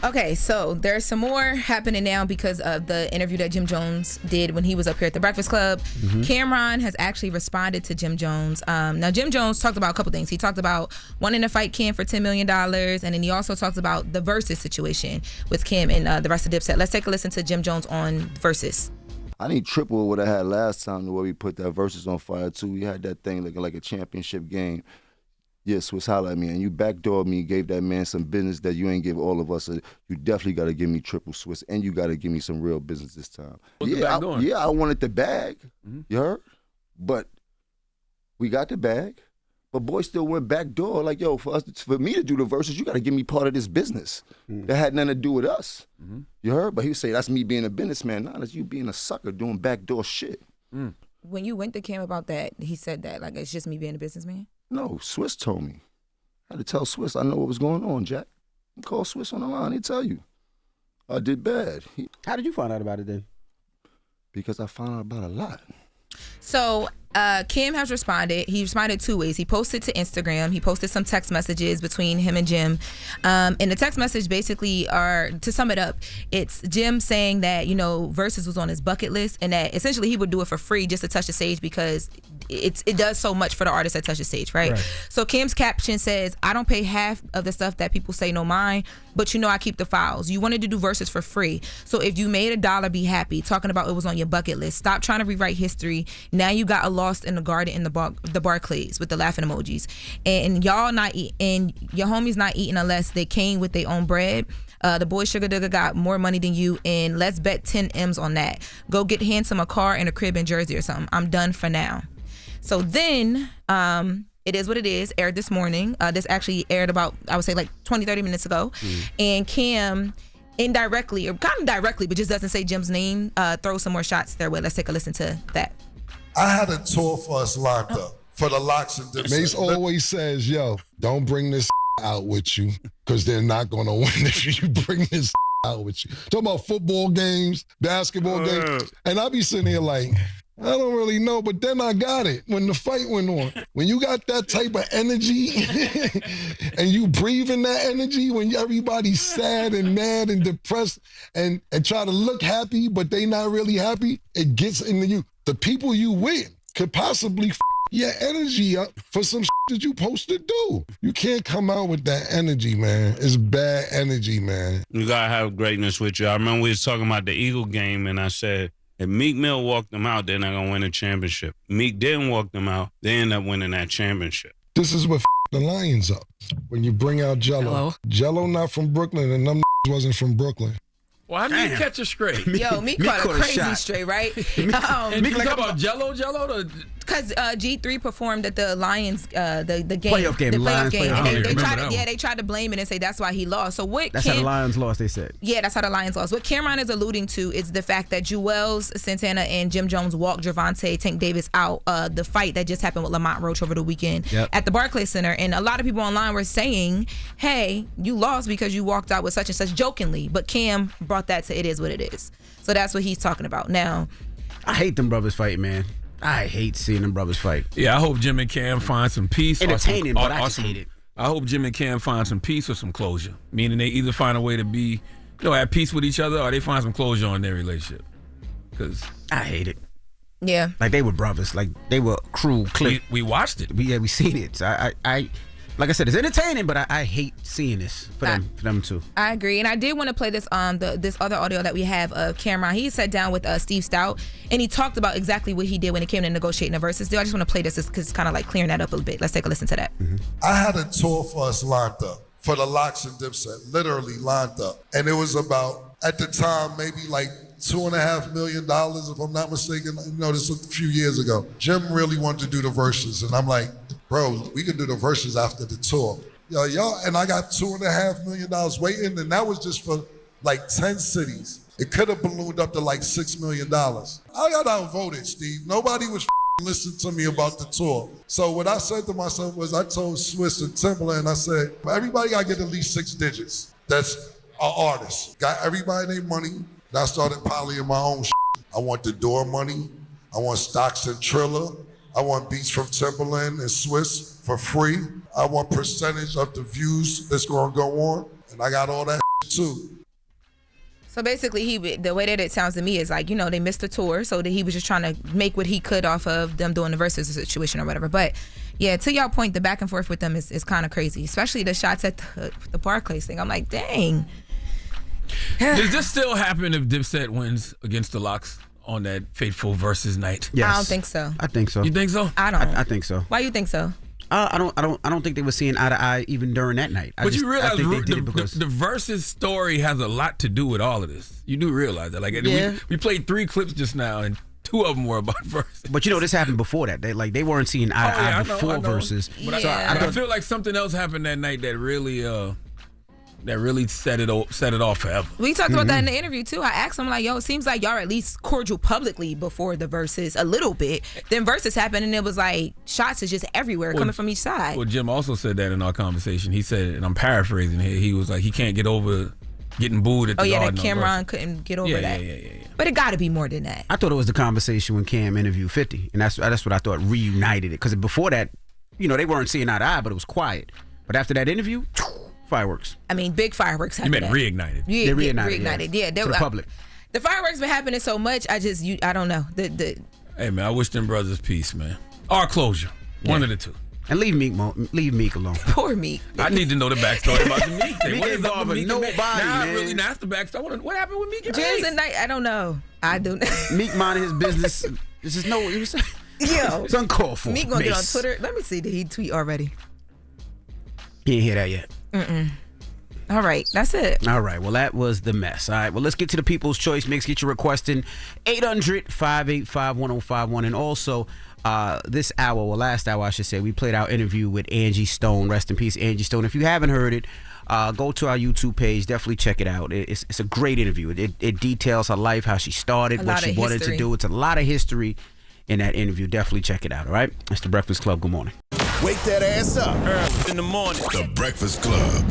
Okay, so there's some more happening now because of the interview that Jim Jones did when he was up here at the Breakfast Club. Cameron has actually responded to Jim Jones. Now, Jim Jones talked about a couple things. He talked about wanting to fight Kim for $10 million, and then he also talked about the Versus situation with Kim and the rest of Dipset. Let's take a listen to Jim Jones on Versus. I need triple what I had last time, the way we put that Versus on fire, too. We had that thing looking like a championship game. Yeah, Swiss, holla at me, and you backdoored me, gave that man some business that you ain't give all of us. You definitely got to give me triple, Swiss, and you got to give me some real business this time. I wanted the bag, you heard? But we got the bag, but boy still went backdoor. Like, yo, for me to do the Verses, you got to give me part of this business. That had nothing to do with us, you heard? But he would say, that's me being a businessman. Nah, that's you being a sucker doing backdoor shit. When you went to Kim about that, he said that, like, it's just me being a businessman? No, Swiss told me. I had to tell Swiss I know what was going on, Jack. Call Swiss on the line, he'll tell you. I did bad. How did you find out about it then? Because I found out about a lot. So Kim has responded. He responded two ways. He posted to Instagram. He posted some text messages between him and Jim. And the text message basically are, to sum it up, it's Jim saying that, you know, Versus was on his bucket list and that essentially he would do it for free just to touch the stage because it does so much for the artist that touch the stage, right? So Kim's caption says, I don't pay half of the stuff that people say no mind, but you know I keep the files. You wanted to do Versus for free. So if you made $1, be happy. Talking about it was on your bucket list. Stop trying to rewrite history. Now you got a Lost in the Garden in the Barclays with the laughing emojis. And y'all not eat, and your homies not eating unless they came with their own bread. The boy Sugar Dugger got more money than you, and let's bet 10 M's on that. Go get Handsome a car and a crib in Jersey or something. I'm done for now. So then, It Is What It Is aired this morning. This actually aired about, I would say, like 20, 30 minutes ago. And Kim indirectly, or kind of directly, but just doesn't say Jim's name, throw some more shots their way. Let's take a listen to that. I had a tour for us lined up for the Locks and Dipset. Mace always says, yo, don't bring this out with you because they're not going to win if you bring this out with you. Talking about football games, basketball games. And I be sitting here like, I don't really know, but then I got it when the fight went on. When you got that type of energy and you breathing that energy when everybody's sad and mad and depressed and try to look happy, but they not really happy, it gets into you. The people you with could possibly your energy up for some that you supposed to do. You can't come out with that energy, man. It's bad energy, man. You gotta have greatness with you. I remember we was talking about the Eagle game, and I said, if Meek Mill walked them out, they're not gonna win a championship. Meek didn't walk them out, they end up winning that championship. This is what the Lions up. When you bring out Jello. Jello not from Brooklyn, and them wasn't from Brooklyn. Well, how did you catch a straight? Yo, Meek caught a crazy straight, right? And you talk about Jello? Because G3 performed at the Lions, the game, playoff game, the playoff Lions game, playoff. and they tried to blame it and say that's why he lost. So what? That's how the Lions lost. They said. Yeah, that's how the Lions lost. What Cameron is alluding to is the fact that Juelz Santana and Jim Jones walked Gervonta Tank Davis out. The fight that just happened with Lamont Roach over the weekend at the Barclays Center, and a lot of people online were saying, "Hey, you lost because you walked out with such and such," jokingly. But Cam brought that to It Is What It Is. So that's what he's talking about now. I hate them brothers fighting, man. I hate seeing them brothers fight. Yeah, I hope Jim and Cam find some peace. Entertaining, but I just hate it. I hope Jim and Cam find some peace or some closure. Meaning they either find a way to be, at peace with each other, or they find some closure on their relationship. Because I hate it. Yeah. Like they were brothers. Like they were crew clique. We watched it. We seen it. So I like I said, it's entertaining, but I hate seeing this for them too. I agree, and I did want to play this this other audio that we have of Cameron. He sat down with Steve Stout, and he talked about exactly what he did when it came to negotiating the Versus deal. I just want to play this because it's kind of like clearing that up a bit. Let's take a listen to that. I had a tour for us lined up for the Locks and Dipset, literally lined up, and it was about at the time maybe like $2.5 million, if I'm not mistaken. This was a few years ago. Jim really wanted to do the Versus, and I'm like, bro, we can do the Versus after the tour. Y'all, and I got $2.5 million waiting, and that was just for like 10 cities. It could have ballooned up to like $6 million. I got outvoted, Steve. Nobody was listening to me about the tour. So what I said to myself was, I told Swiss and Timberland, I said, everybody got to get at least 6 digits. That's an artist. Got everybody their money. And I started piling my own shit. I want the door money. I want stocks and Triller. I want beats from Timberland and Swiss for free. I want percentage of the views that's gonna go on. And I got all that too. So basically, the way that it sounds to me is like, they missed the tour, so that he was just trying to make what he could off of them doing the versus situation or whatever. But yeah, to y'all point, the back and forth with them is kind of crazy, especially the shots at the Barclays thing. I'm like, dang. Does this still happen if Dipset wins against the Locks on that fateful versus night? Yes. I don't think so. I think so. You think so? I don't. I think so. Why you think so? I don't think they were seeing eye to eye even during that night. But you realize I think they did it because the versus story has a lot to do with all of this. You do realize that. Like Yeah. we played 3 clips just now, and 2 of them were about versus. But this happened before that. They weren't seeing eye to eye before versus. But Yeah. I feel like something else happened that night that really set it off forever. We talked about that in the interview too. I asked him like, "Yo, it seems like y'all are at least cordial publicly before the verses a little bit. Then verses happened, and it was like shots is just everywhere coming from each side." Well, Jim also said that in our conversation. He said, and I'm paraphrasing here, he was like, he can't get over getting booed at the Garden. That Cameron couldn't get over that. Yeah. But it got to be more than that. I thought it was the conversation when Cam interviewed 50, and that's what I thought reunited it. Because before that, they weren't seeing eye to eye, but it was quiet. But after that interview, fireworks. I mean, big fireworks You happened. meant reignited. Yeah, They reignited. Yeah, To the public. The fireworks been happening so much. I don't know. Hey man, I wish them brothers peace, man. Or closure. One of the two. And leave Meek alone. Poor Meek. I need to know the backstory about the Meek thing. Meek What is ain't up with bothering Meek and nobody, Now, man. really, that's the backstory. What happened with Meek and James Mace? and Knight, I don't know. I do. Meek minding his business. This is it's uncalled for. Meek gonna get on Mace. Twitter. Let me see. Did he tweet already? He ain't hear that yet. All right, that's it. All right, well, that was the mess. All right, well, let's get to the People's Choice Mix. Get your request in 800-585-1051. And also, last hour, I should say, we played our interview with Angie Stone. Rest in peace, Angie Stone. If you haven't heard it, go to our YouTube page. Definitely check it out. It's a great interview. It details her life, how she started, what she wanted to do. It's a lot of history in that interview. Definitely check it out, all right? It's The Breakfast Club. Good morning. Wake that ass up early in the morning. The Breakfast Club.